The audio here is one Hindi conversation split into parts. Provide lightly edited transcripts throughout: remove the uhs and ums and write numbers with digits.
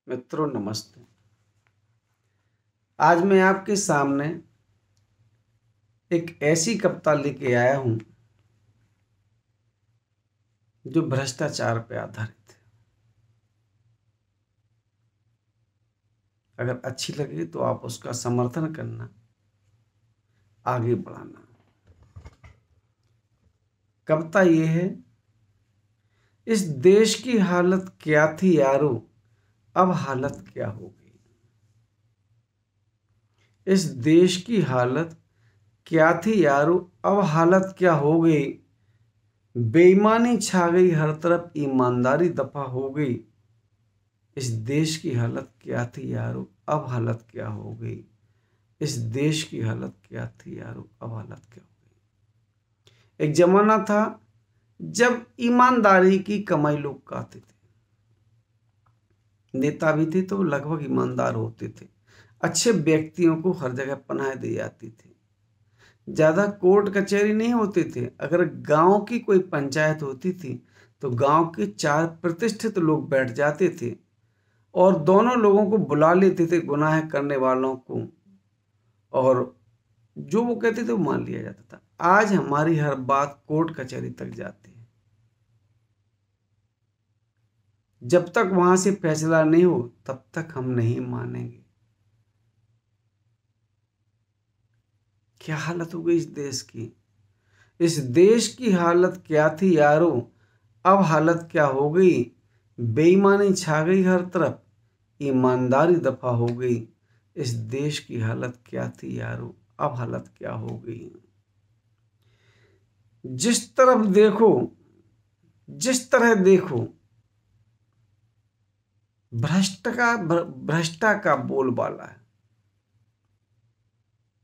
मित्रों नमस्ते। आज मैं आपके सामने एक ऐसी कविता लेके आया हूं जो भ्रष्टाचार पर आधारित है। अगर अच्छी लगे तो आप उसका समर्थन करना, आगे बढ़ाना। कविता ये है, इस देश की हालत क्या थी यारो, अब हालत क्या हो गई। इस देश की हालत क्या थी यारो, अब हालत क्या हो गई। बेईमानी छा गई हर तरफ, ईमानदारी दफा हो गई। इस देश की हालत क्या थी यारो, अब हालत क्या हो गई। इस देश की हालत क्या थी यारो, अब हालत क्या हो गई। एक जमाना था जब ईमानदारी की कमाई लोग खाते थे। नेता भी थे तो लगभग ईमानदार होते थे। अच्छे व्यक्तियों को हर जगह पनाह दी जाती थी। ज्यादा कोर्ट कचहरी नहीं होते थे। अगर गांव की कोई पंचायत होती थी तो गांव के 4 प्रतिष्ठित लोग बैठ जाते थे और दोनों लोगों को बुला लेते थे, गुनाह करने वालों को, और जो वो कहते थे वो मान लिया जाता था। आज हमारी हर बात कोर्ट कचहरी तक जाती है। जब तक वहां से फैसला नहीं हो तब तक हम नहीं मानेंगे। क्या हालत हो गई इस देश की। इस देश की हालत क्या थी यारो, अब हालत क्या हो गई। बेईमानी छा गई हर तरफ, ईमानदारी दफा हो गई। इस देश की हालत क्या थी यारो, अब हालत क्या हो गई। जिस तरफ देखो, जिस तरह देखो, भ्रष्टा का बोलबाला है।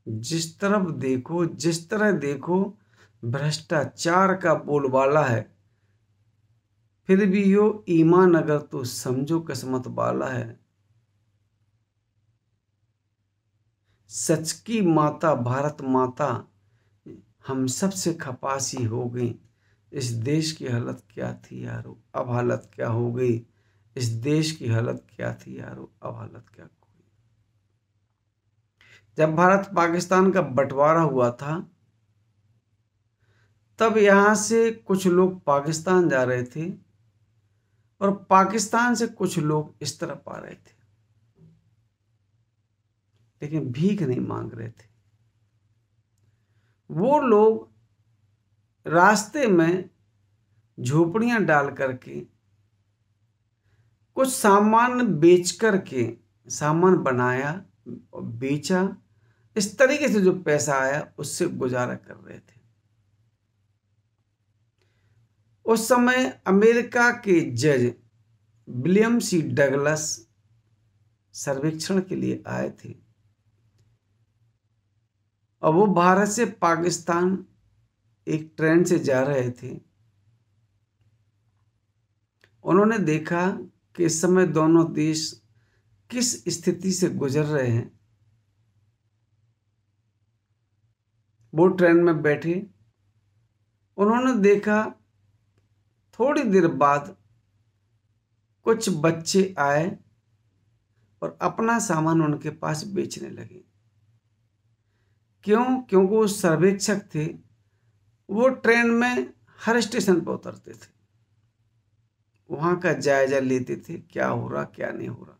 जिस तरफ देखो, जिस तरह देखो, भ्रष्टाचार का बोलबाला है। फिर भी यो ईमान अगर तो समझो किस्मत वाला है। सच की माता भारत माता हम सब से खपासी हो गई। इस देश की हालत क्या थी यारो, अब हालत क्या हो गई। इस देश की हालत क्या थी यारो, अब हालत क्या हो गई। जब भारत पाकिस्तान का बंटवारा हुआ था तब यहां से कुछ लोग पाकिस्तान जा रहे थे और पाकिस्तान से कुछ लोग इस तरफ आ रहे थे, लेकिन भीख नहीं मांग रहे थे। वो लोग रास्ते में झोपड़ियां डाल करके कुछ सामान बेच करके, सामान बनाया और बेचा। इस तरीके से जो पैसा आया उससे गुजारा कर रहे थे। उस समय अमेरिका के जज विलियम सी डगलस सर्वेक्षण के लिए आए थे और वो भारत से पाकिस्तान एक ट्रेन से जा रहे थे। उन्होंने देखा कि इस समय दोनों देश किस स्थिति से गुजर रहे हैं। वो ट्रेन में बैठे। उन्होंने देखा थोड़ी देर बाद कुछ बच्चे आए और अपना सामान उनके पास बेचने लगे। क्यों? क्योंकि वो सर्वेक्षक थे। वो ट्रेन में हर स्टेशन पर उतरते थे, वहां का जायजा लेते थे, क्या हो रहा क्या नहीं हो रहा।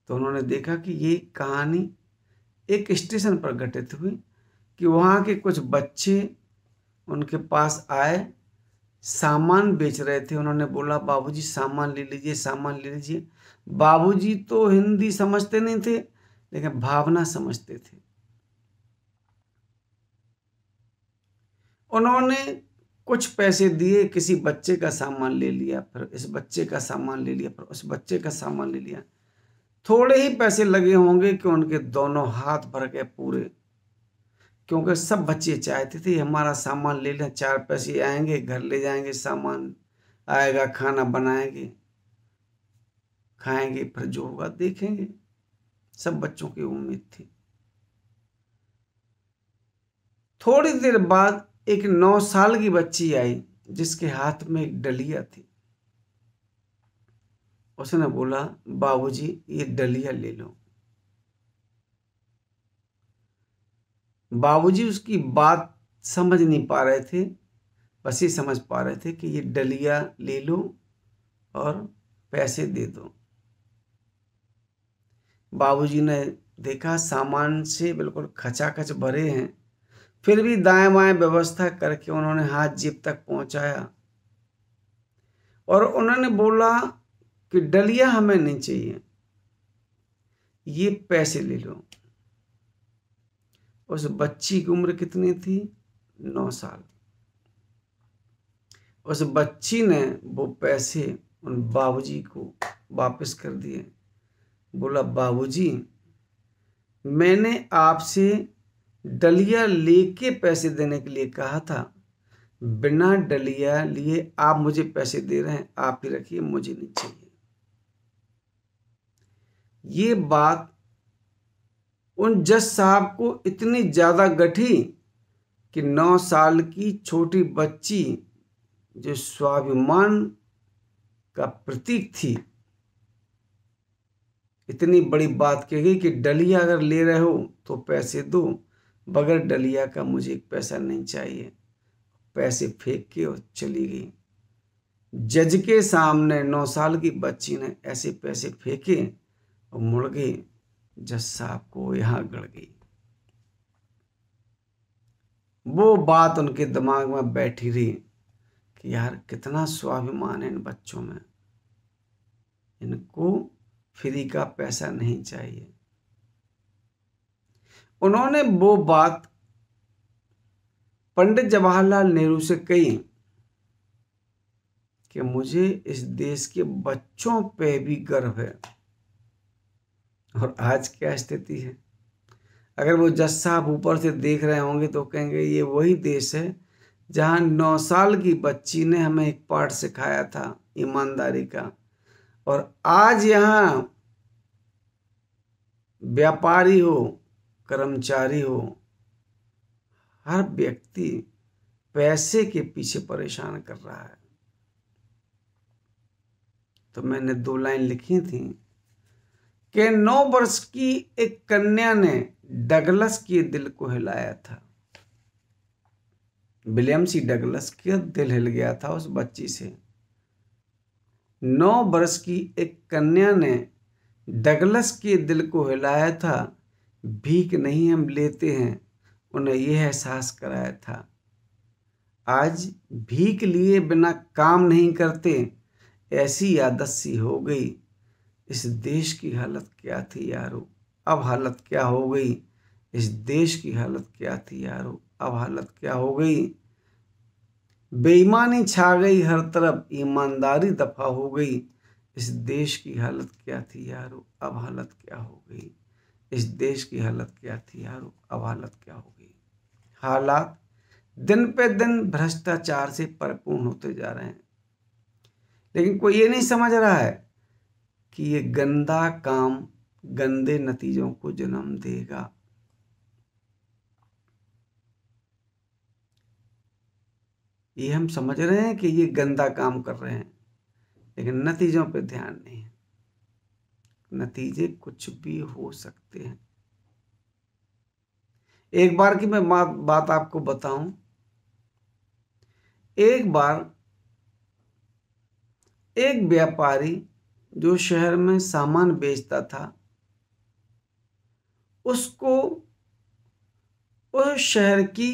तो उन्होंने देखा कि ये कहानी एक स्टेशन पर घटित हुई कि वहां के कुछ बच्चे उनके पास आए, सामान बेच रहे थे। उन्होंने बोला, बाबूजी सामान ले लीजिए, सामान ले लीजिए। बाबूजी तो हिंदी समझते नहीं थे लेकिन भावना समझते थे। उन्होंने कुछ पैसे दिए, किसी बच्चे का सामान ले लिया, फिर इस बच्चे का सामान ले लिया, फिर उस बच्चे का सामान ले लिया। थोड़े ही पैसे लगे होंगे कि उनके दोनों हाथ भर गए पूरे, क्योंकि सब बच्चे चाहते थे हमारा सामान ले लें, 4 पैसे आएंगे, घर ले जाएंगे, सामान आएगा, खाना बनाएंगे, खाएंगे, फिर जो होगा देखेंगे। सब बच्चों की उम्मीद थी। थोड़ी देर बाद एक 9 साल की बच्ची आई जिसके हाथ में एक डलिया थी। उसने बोला, बाबूजी ये डलिया ले लो। बाबूजी उसकी बात समझ नहीं पा रहे थे, बस ये समझ पा रहे थे कि ये डलिया ले लो और पैसे दे दो। बाबूजी ने देखा सामान से बिल्कुल खचाखच भरे हैं, फिर भी दाएं बाएं व्यवस्था करके उन्होंने हाथ जेब तक पहुंचाया और उन्होंने बोला कि डलिया हमें नहीं चाहिए, ये पैसे ले लो। उस बच्ची की उम्र कितनी थी? 9 साल। उस बच्ची ने वो पैसे उन बाबूजी को वापस कर दिए। बोला, बाबूजी मैंने आपसे डलिया लेके पैसे देने के लिए कहा था, बिना डलिया लिए आप मुझे पैसे दे रहे हैं, आप ही रखिए, मुझे नहीं चाहिए। ये बात उन जज साहब को इतनी ज्यादा गठी कि 9 साल की छोटी बच्ची जो स्वाभिमान का प्रतीक थी, इतनी बड़ी बात कह गई कि डलिया अगर ले रहे हो तो पैसे दो, बगैर डलिया का मुझे एक पैसा नहीं चाहिए। पैसे फेंक के और चली गई। जज के सामने 9 साल की बच्ची ने ऐसे पैसे फेंके और मुड़ गई। जज साहब को यहाँ गड़ गई। वो बात उनके दिमाग में बैठी रही कि यार कितना स्वाभिमान है इन बच्चों में, इनको फ्री का पैसा नहीं चाहिए। उन्होंने वो बात पंडित जवाहरलाल नेहरू से कही कि मुझे इस देश के बच्चों पे भी गर्व है। और आज क्या स्थिति है? अगर वो जज साहब ऊपर से देख रहे होंगे तो कहेंगे ये वही देश है जहां 9 साल की बच्ची ने हमें एक पाठ सिखाया था ईमानदारी का, और आज यहाँ व्यापारी हो, कर्मचारी हो, हर व्यक्ति पैसे के पीछे परेशान कर रहा है। तो मैंने 2 लाइन लिखी थी कि 9 वर्ष की एक कन्या ने डगलस के दिल को हिलाया था। विलियम सी डगलस का दिल हिल गया था उस बच्ची से। 9 वर्ष की एक कन्या ने डगलस के दिल को हिलाया था। भीख नहीं हम लेते हैं, उन्हें यह एहसास कराया था। आज भीख लिए बिना काम नहीं करते, ऐसी आदत सी हो गई। इस देश की हालत क्या थी यारो, अब हालत क्या हो गई। इस देश की हालत क्या थी यारो, अब हालत क्या हो गई। बेईमानी छा गई हर तरफ, ईमानदारी दफा हो गई। इस देश की हालत क्या थी यारो, अब हालत क्या हो गई। इस देश की हालत क्या थी यारो, अब हालत क्या हो गई। हालात दिन पे दिन भ्रष्टाचार से परिपूर्ण होते जा रहे हैं, लेकिन कोई ये नहीं समझ रहा है कि ये गंदा काम गंदे नतीजों को जन्म देगा। ये हम समझ रहे हैं कि ये गंदा काम कर रहे हैं, लेकिन नतीजों पे ध्यान नहीं है। नतीजे कुछ भी हो सकते हैं। एक बार की मैं बात आपको बताऊं। एक बार एक व्यापारी जो शहर में सामान बेचता था, उसको उस शहर की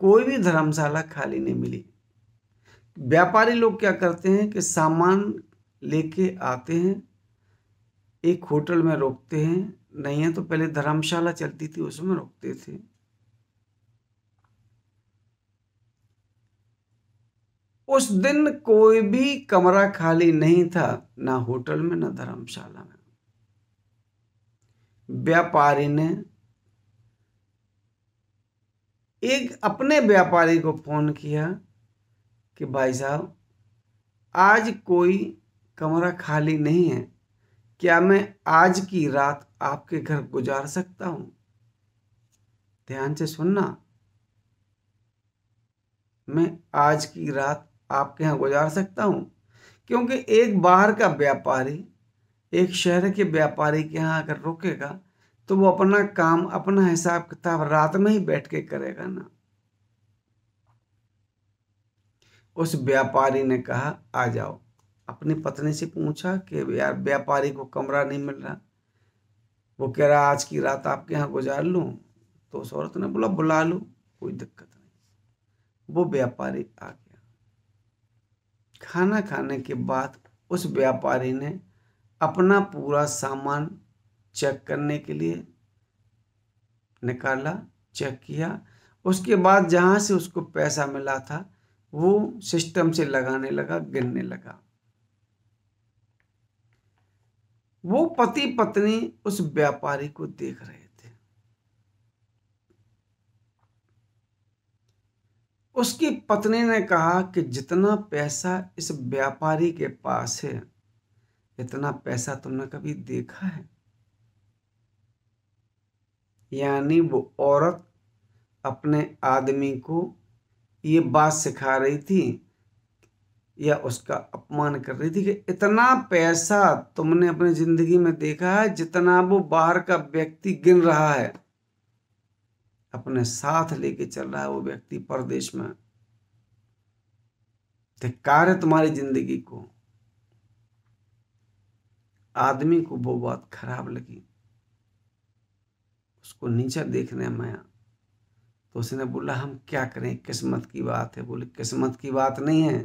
कोई भी धर्मशाला खाली नहीं मिली। व्यापारी लोग क्या करते हैं कि सामान लेके आते हैं, एक होटल में रोकते हैं, नहीं है तो पहले धर्मशाला चलती थी उसमें रोकते थे। उस दिन कोई भी कमरा खाली नहीं था, ना होटल में ना धर्मशाला में। व्यापारी ने एक अपने व्यापारी को फोन किया कि भाई साहब आज कोई कमरा खाली नहीं है, क्या मैं आज की रात आपके घर गुजार सकता हूं। ध्यान से सुनना, मैं आज की रात आपके यहाँ गुजार सकता हूं। क्योंकि एक बाहर का व्यापारी एक शहर के व्यापारी के यहाँ अगर रुकेगा तो वो अपना काम, अपना हिसाब किताब रात में ही बैठ के करेगा ना। उस व्यापारी ने कहा आ जाओ। अपनी पत्नी से पूछा कि यार व्यापारी को कमरा नहीं मिल रहा, वो कह रहा आज की रात आपके यहाँ गुजार लूं। तो उस औरत ने बोला बुला लो, कोई दिक्कत नहीं। वो व्यापारी आ गया। खाना खाने के बाद उस व्यापारी ने अपना पूरा सामान चेक करने के लिए निकाला, चेक किया। उसके बाद जहां से उसको पैसा मिला था वो सिस्टम से लगाने लगा, गिनने लगा। वो पति पत्नी उस व्यापारी को देख रहे थे। उसकी पत्नी ने कहा कि जितना पैसा इस व्यापारी के पास है, इतना पैसा तुमने कभी देखा है? यानी वो औरत अपने आदमी को ये बात सिखा रही थी या उसका अपमान कर रही थी कि इतना पैसा तुमने अपनी जिंदगी में देखा है जितना वो बाहर का व्यक्ति गिन रहा है, अपने साथ लेके चल रहा है वो व्यक्ति परदेश में। धिक्कार है तुम्हारी जिंदगी को। आदमी को वो बात खराब लगी, उसको नीचा देखने में आया। तो उसने बोला हम क्या करें, किस्मत की बात है। बोले किस्मत की बात नहीं है,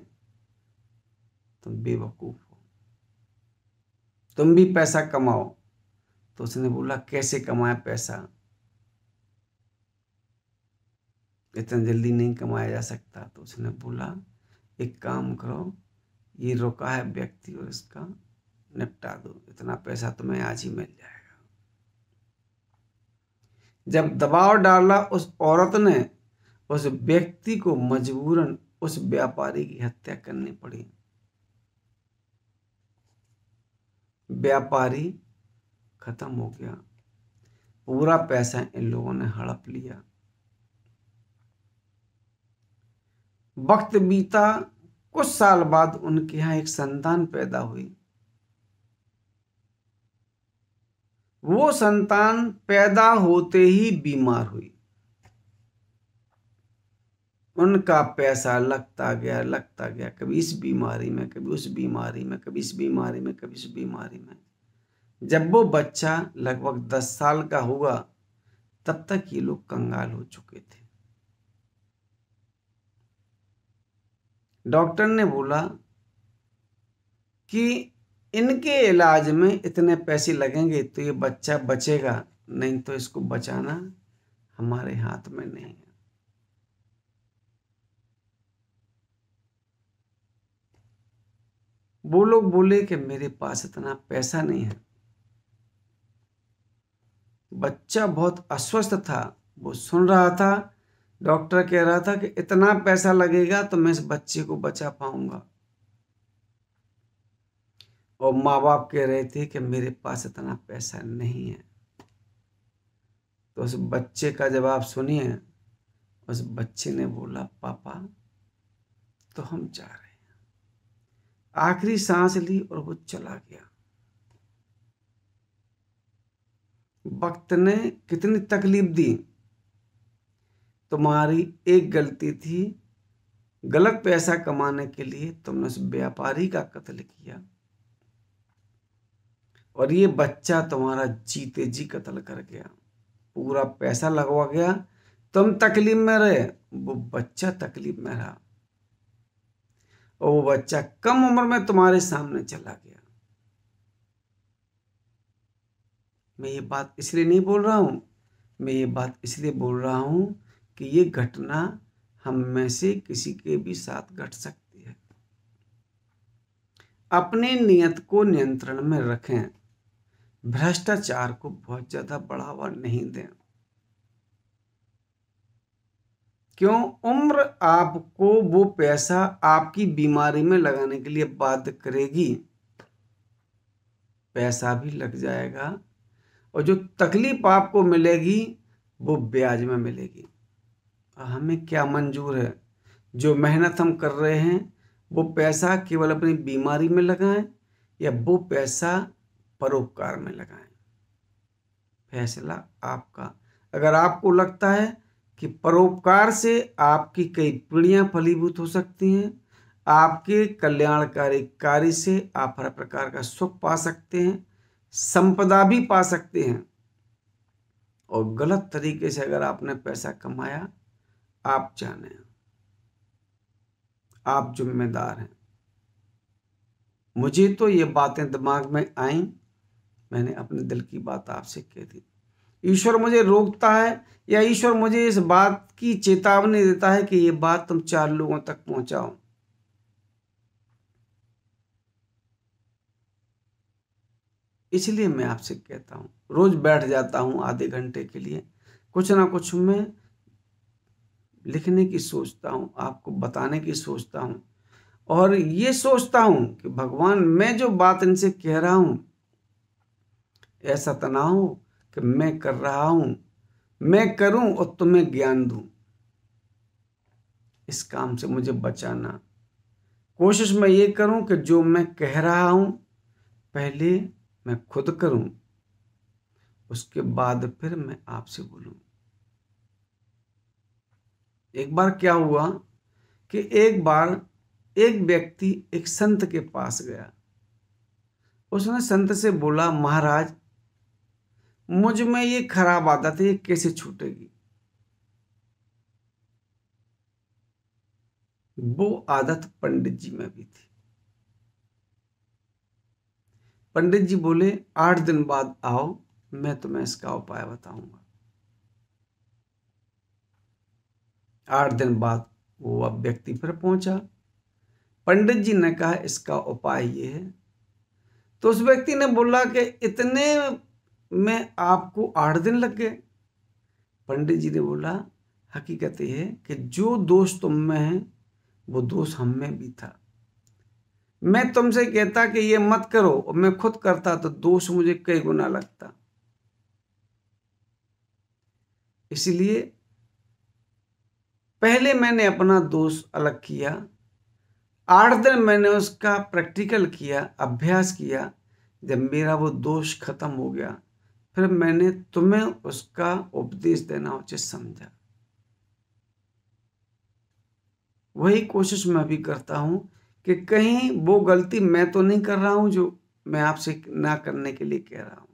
तुम बेवकूफ हो, तुम भी पैसा कमाओ। तो उसने बोला कैसे कमाए पैसा, इतना जल्दी नहीं कमाया जा सकता। तो उसने बोला एक काम करो, ये रुका है व्यक्ति और इसका निपटा दो, इतना पैसा तुम्हें आज ही मिल जाएगा। जब दबाव डाला उस औरत ने, उस व्यक्ति को मजबूरन उस व्यापारी की हत्या करनी पड़ी। व्यापारी खत्म हो गया, पूरा पैसा इन लोगों ने हड़प लिया। वक्त बीता, कुछ साल बाद उनके यहाँ एक संतान पैदा हुई। वो संतान पैदा होते ही बीमार हुई। उनका पैसा लगता गया, कभी इस बीमारी में, कभी उस बीमारी में, कभी इस बीमारी में, कभी इस बीमारी में। जब वो बच्चा लगभग 10 साल का हुआ तब तक ये लोग कंगाल हो चुके थे। डॉक्टर ने बोला कि इनके इलाज में इतने पैसे लगेंगे तो ये बच्चा बचेगा, नहीं तो इसको बचाना हमारे हाथ में नहीं है। वो लोग बोले कि मेरे पास इतना पैसा नहीं है। बच्चा बहुत अस्वस्थ था, वो सुन रहा था। डॉक्टर कह रहा था कि इतना पैसा लगेगा तो मैं इस बच्चे को बचा पाऊंगा, और माँ बाप कह रहे थे कि मेरे पास इतना पैसा नहीं है। तो उस बच्चे का जवाब सुनिए। उस बच्चे ने बोला पापा तो हम जा रहे हैं। आखिरी सांस ली और वो चला गया। वक्त ने कितनी तकलीफ दी। तुम्हारी एक गलती थी, गलत पैसा कमाने के लिए तुमने उस व्यापारी का कत्ल किया, और ये बच्चा तुम्हारा जीते जी कत्ल कर गया। पूरा पैसा लगवा गया, तुम तकलीफ में रहे, वो बच्चा तकलीफ में रहा, और वो बच्चा कम उम्र में तुम्हारे सामने चला गया। मैं ये बात इसलिए नहीं बोल रहा हूं, मैं ये बात इसलिए बोल रहा हूं कि ये घटना हम में से किसी के भी साथ घट सकती है। अपने नियत को नियंत्रण में रखें, भ्रष्टाचार को बहुत ज्यादा बढ़ावा नहीं दें। क्यों? उम्र आपको वो पैसा आपकी बीमारी में लगाने के लिए बाध्य करेगी। पैसा भी लग जाएगा, और जो तकलीफ आपको मिलेगी वो ब्याज में मिलेगी। हमें क्या मंजूर है? जो मेहनत हम कर रहे हैं वो पैसा केवल अपनी बीमारी में लगाएं, या वो पैसा परोपकार में लगाएं। फैसला आपका। अगर आपको लगता है कि परोपकार से आपकी कई पीढ़ियां फलीभूत हो सकती हैं, आपके कल्याणकारी कार्य से आप हर प्रकार का सुख पा सकते हैं, संपदा भी पा सकते हैं, और गलत तरीके से अगर आपने पैसा कमाया, आप जाने, आप जिम्मेदार हैं। मुझे तो ये बातें दिमाग में आई, मैंने अपने दिल की बात आपसे कह दी। ईश्वर मुझे रोकता है या ईश्वर मुझे इस बात की चेतावनी देता है कि ये बात तुम 4 लोगों तक पहुंचाओ। इसलिए मैं आपसे कहता हूं, रोज बैठ जाता हूं आधे घंटे के लिए, कुछ ना कुछ मैं लिखने की सोचता हूं, आपको बताने की सोचता हूं, और ये सोचता हूं कि भगवान, मैं जो बात इनसे कह रहा हूं, ऐसा तो ना हो कि मैं कर रहा हूं, मैं करूं और तुम्हें ज्ञान दूं। इस काम से मुझे बचाना। कोशिश मैं ये करूं कि जो मैं कह रहा हूं पहले मैं खुद करूं, उसके बाद फिर मैं आपसे बोलूं। एक बार क्या हुआ कि एक बार एक व्यक्ति एक संत के पास गया। उसने संत से बोला, महाराज, मुझ में ये खराब आदत है, ये कैसे छूटेगी? वो आदत पंडित जी में भी थी। पंडित जी बोले, 8 दिन बाद आओ, मैं तुम्हें इसका उपाय बताऊंगा। 8 दिन बाद वो व्यक्ति फिर पहुंचा। पंडित जी ने कहा, इसका उपाय ये है। तो उस व्यक्ति ने बोला कि इतने में आपको 8 दिन लग गए? पंडित जी ने बोला, हकीकत यह है कि जो दोष तुम में है वो दोष हम में भी था। मैं तुमसे कहता कि ये मत करो और मैं खुद करता तो दोष मुझे कई गुना लगता। इसलिए पहले मैंने अपना दोष अलग किया, 8 दिन मैंने उसका प्रैक्टिकल किया, अभ्यास किया। जब मेरा वो दोष खत्म हो गया, फिर मैंने तुम्हें उसका उपदेश देना उचित समझा। वही कोशिश मैं भी करता हूं कि कहीं वो गलती मैं तो नहीं कर रहा हूं जो मैं आपसे ना करने के लिए कह रहा हूं।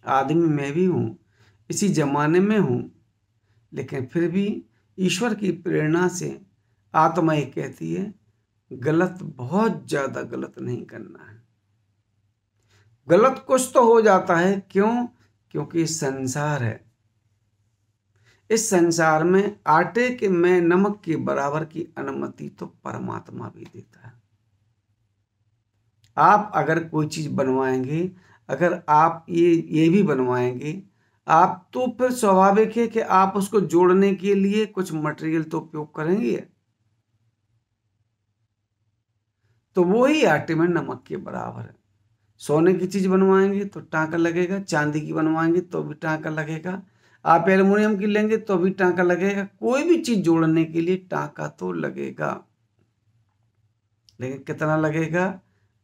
आदमी मैं भी हूं, इसी जमाने में हूं, लेकिन फिर भी ईश्वर की प्रेरणा से आत्मा ये कहती है, गलत, बहुत ज्यादा गलत नहीं करना है। गलत कुछ तो हो जाता है, क्यों? क्योंकि संसार है। इस संसार में आटे के में नमक के बराबर की अनुमति तो परमात्मा भी देता है। आप अगर कोई चीज बनवाएंगे, अगर आप ये भी बनवाएंगे, आप तो फिर स्वाभाविक है कि आप उसको जोड़ने के लिए कुछ मटेरियल तो उपयोग करेंगे। तो वो ही आटे में नमक के बराबर है। सोने की चीज बनवाएंगे तो टांका लगेगा, चांदी की बनवाएंगे तो भी टांका लगेगा, आप एल्युमिनियम की लेंगे तो भी टांका लगेगा। कोई भी चीज जोड़ने के लिए टांका तो लगेगा, लेकिन कितना लगेगा?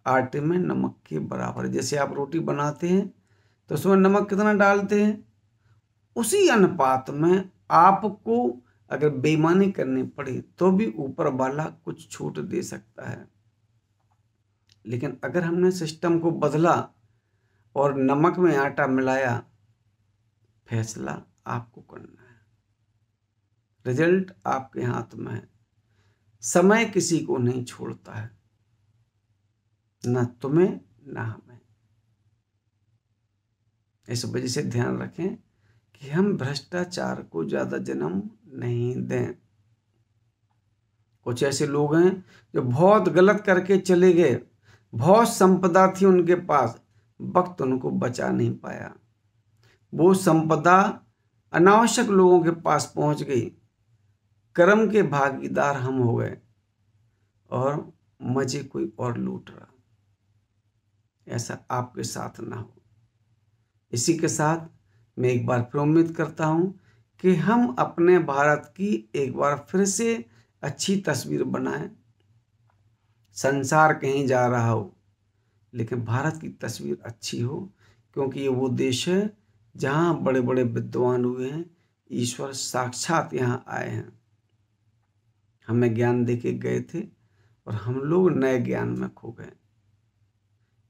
आटे में नमक के बराबर। जैसे आप रोटी बनाते हैं तो उसमें नमक कितना डालते हैं, उसी अनुपात में आपको अगर बेईमानी करनी पड़े तो भी ऊपर वाला कुछ छूट दे सकता है। लेकिन अगर हमने सिस्टम को बदला और नमक में आटा मिलाया, फैसला आपको करना है, रिजल्ट आपके हाथ में है। समय किसी को नहीं छोड़ता है, ना तुम्हें ना हमें। इस वजह से ध्यान रखें कि हम भ्रष्टाचार को ज्यादा जन्म नहीं दें। कुछ ऐसे लोग हैं जो बहुत गलत करके चले गए, बहुत संपदा थी उनके पास, वक्त उनको बचा नहीं पाया। वो संपदा अनावश्यक लोगों के पास पहुंच गई, कर्म के भागीदार हम हो गए और मजे कोई और लूट रहा। ऐसा आपके साथ ना हो। इसी के साथ मैं एक बार फिर उम्मीद करता हूं कि हम अपने भारत की एक बार फिर से अच्छी तस्वीर बनाएं। संसार कहीं जा रहा हो, लेकिन भारत की तस्वीर अच्छी हो, क्योंकि ये वो देश है जहाँ बड़े बड़े विद्वान हुए हैं, ईश्वर साक्षात यहाँ आए हैं, हमें ज्ञान देके गए थे और हम लोग नए ज्ञान में खो गए।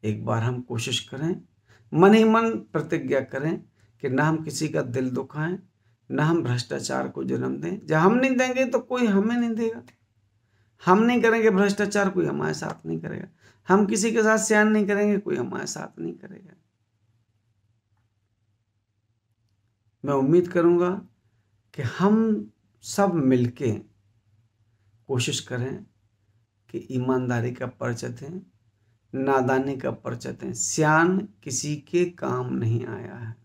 एक बार हम कोशिश करें, मन ही मन प्रतिज्ञा करें कि ना हम किसी का दिल दुखाएं, ना हम भ्रष्टाचार को जन्म दें। जब हम नहीं देंगे तो कोई हमें नहीं देगा। हम नहीं करेंगे भ्रष्टाचार, कोई हमारे साथ नहीं करेगा। हम किसी के साथ स्यान नहीं करेंगे, कोई हमारे साथ नहीं करेगा। मैं उम्मीद करूंगा कि हम सब मिलके कोशिश करें कि ईमानदारी का परिचय दें, नादानी का परिचय दें। स्यान किसी के काम नहीं आया है।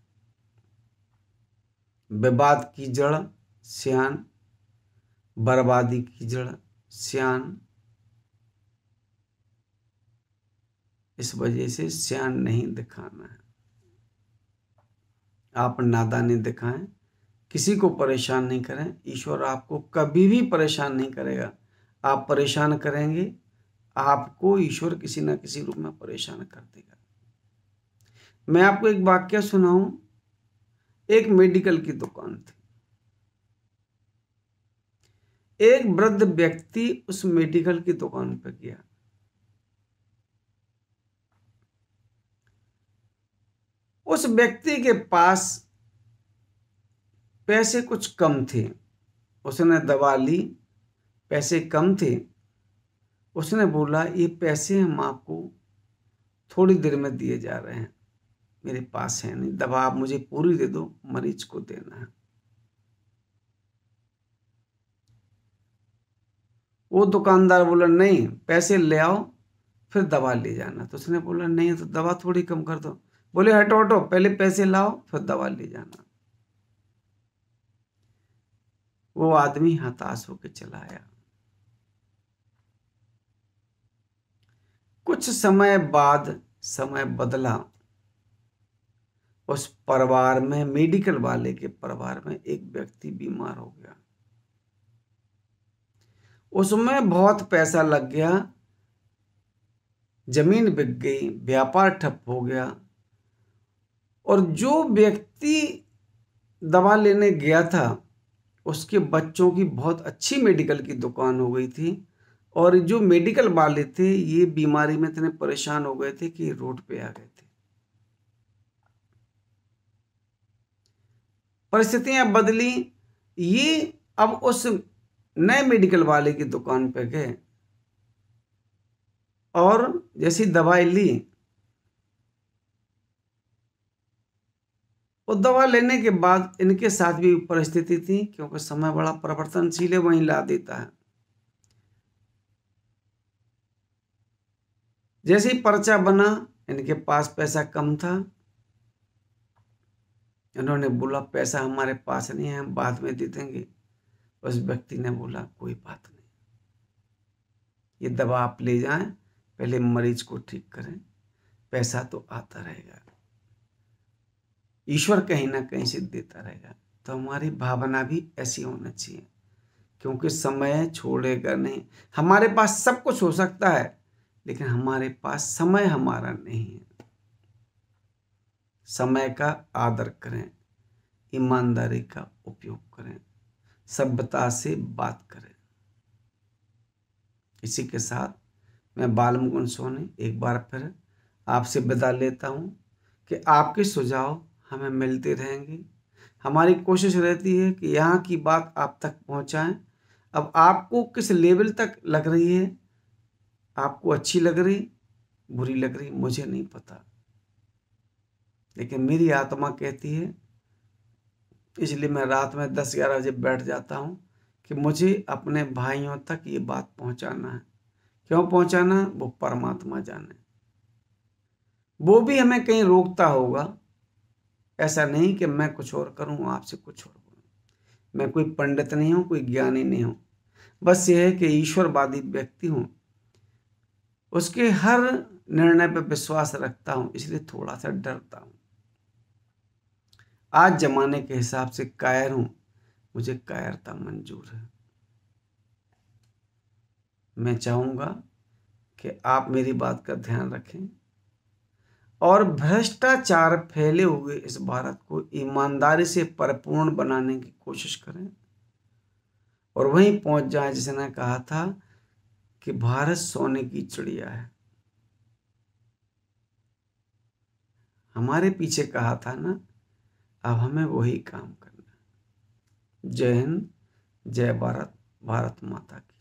विवाद की जड़ स्यान, बर्बादी की जड़ स्यान। इस वजह से स्यान नहीं दिखाना है। आप नादानी दिखाएं, किसी को परेशान नहीं करें। ईश्वर आपको कभी भी परेशान नहीं करेगा। आप परेशान करेंगे, आपको ईश्वर किसी ना किसी रूप में परेशान कर देगा। मैं आपको एक वाक्य सुनाऊं। एक मेडिकल की दुकान थी। एक वृद्ध व्यक्ति उस मेडिकल की दुकान पर गया। उस व्यक्ति के पास पैसे कुछ कम थे। उसने दवा ली, पैसे कम थे। उसने बोला, ये पैसे हम आपको थोड़ी देर में दिए जा रहे हैं, मेरे पास है नहीं, दवा आप मुझे पूरी दे दो, मरीज को देना है। वो दुकानदार बोला, नहीं, पैसे ले आओ फिर दवा ले जाना। तो उसने बोला, नहीं तो दवा थोड़ी कम कर दो। बोले, हटो हटो, पहले पैसे लाओ फिर दवा ले जाना। वो आदमी हताश होकर चला आया। कुछ समय बाद समय बदला। उस परिवार में, मेडिकल वाले के परिवार में, एक व्यक्ति बीमार हो गया। उसमें बहुत पैसा लग गया, जमीन बिक गई, व्यापार ठप हो गया। और जो व्यक्ति दवा लेने गया था, उसके बच्चों की बहुत अच्छी मेडिकल की दुकान हो गई थी। और जो मेडिकल वाले थे, ये बीमारी में इतने परेशान हो गए थे कि रोड पे आ गए थे। परिस्थितियां बदली। ये अब उस नए मेडिकल वाले की दुकान पे गए और जैसी दवाई ली, वो दवा लेने के बाद इनके साथ भी परिस्थिति थी, क्योंकि समय बड़ा परिवर्तनशील है, वहीं ला देता है। जैसे ही पर्चा बना, इनके पास पैसा कम था। इन्होंने बोला, पैसा हमारे पास नहीं है, हम बाद में दे देंगे। उस व्यक्ति ने बोला, कोई बात नहीं, ये दवा आप ले जाएं, पहले मरीज को ठीक करें, पैसा तो आता रहेगा, ईश्वर कहीं ना कहीं से देता रहेगा। तो हमारी भावना भी ऐसी होना चाहिए, क्योंकि समय छोड़ेगा नहीं। हमारे पास सब कुछ हो सकता है, लेकिन हमारे पास समय हमारा नहीं है। समय का आदर करें, ईमानदारी का उपयोग करें, सभ्यता से बात करें। इसी के साथ मैं बाल मुकुंद सोनी एक बार फिर आपसे विदा लेता हूं कि आपके सुझाव हमें मिलते रहेंगे। हमारी कोशिश रहती है कि यहाँ की बात आप तक पहुँचाएं। अब आपको किस लेवल तक लग रही है, आपको अच्छी लग रही, बुरी लग रही, मुझे नहीं पता, लेकिन मेरी आत्मा कहती है, इसलिए मैं रात में 10-11 बजे बैठ जाता हूँ कि मुझे अपने भाइयों तक ये बात पहुँचाना है। क्यों पहुँचाना, वो परमात्मा जाने। वो भी हमें कहीं रोकता होगा। ऐसा नहीं कि मैं कुछ और करूँ, आपसे कुछ और बोलूँ। मैं कोई पंडित नहीं हूँ, कोई ज्ञानी नहीं हूँ। बस यह है कि ईश्वरवादी व्यक्ति हूँ, उसके हर निर्णय पर विश्वास रखता हूँ, इसलिए थोड़ा सा डरता हूँ। आज जमाने के हिसाब से कायर हूँ, मुझे कायरता मंजूर है। मैं चाहूँगा कि आप मेरी बात का ध्यान रखें, और भ्रष्टाचार फैले हुए इस भारत को ईमानदारी से परिपूर्ण बनाने की कोशिश करें और वहीं पहुंच जाए जिसने कहा था कि भारत सोने की चिड़िया है। हमारे पीछे कहा था ना, अब हमें वही काम करना है। जय हिंद, जय भारत, भारत माता की।